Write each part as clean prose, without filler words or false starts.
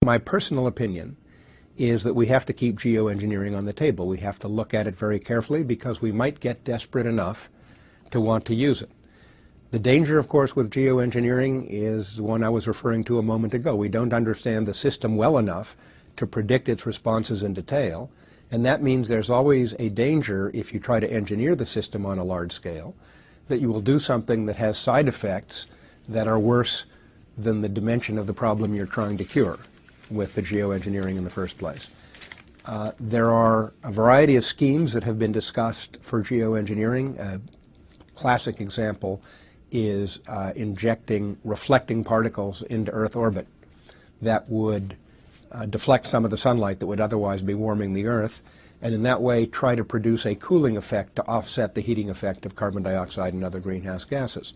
My personal opinion is that we have to keep geoengineering on the table. We have to look at it very carefully because we might get desperate enough to want to use it. The danger, of course, with geoengineering is the one I was referring to a moment ago. We don't understand the system well enough to predict its responses in detail, and that means there's always a danger if you try to engineer the system on a large scale that you will do something that has side effects that are worse than the dimension of the problem you're trying to cure with the geoengineering in the first place. There are a variety of schemes that have been discussed for geoengineering. A classic example is injecting reflecting particles into Earth orbit that would deflect some of the sunlight that would otherwise be warming the Earth, and in that way try to produce a cooling effect to offset the heating effect of carbon dioxide and other greenhouse gases.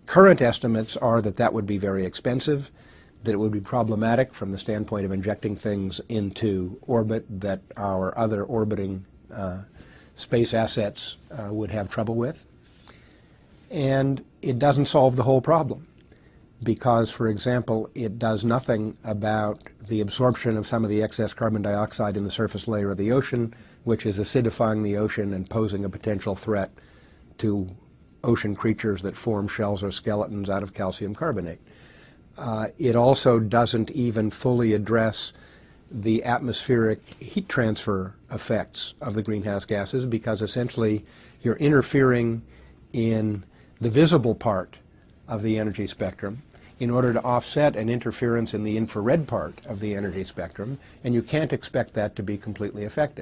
Current estimates are that that would be very expensive, that it would be problematic from the standpoint of injecting things into orbit that our other orbiting space assets would have trouble with. And it doesn't solve the whole problem because, for example, it does nothing about the absorption of some of the excess carbon dioxide in the surface layer of the ocean, which is acidifying the ocean and posing a potential threat to ocean creatures that form shells or skeletons out of calcium carbonate. It also doesn't even fully address the atmospheric heat transfer effects of the greenhouse gases because essentially you're interfering in the visible part of the energy spectrum in order to offset an interference in the infrared part of the energy spectrum, and you can't expect that to be completely effective.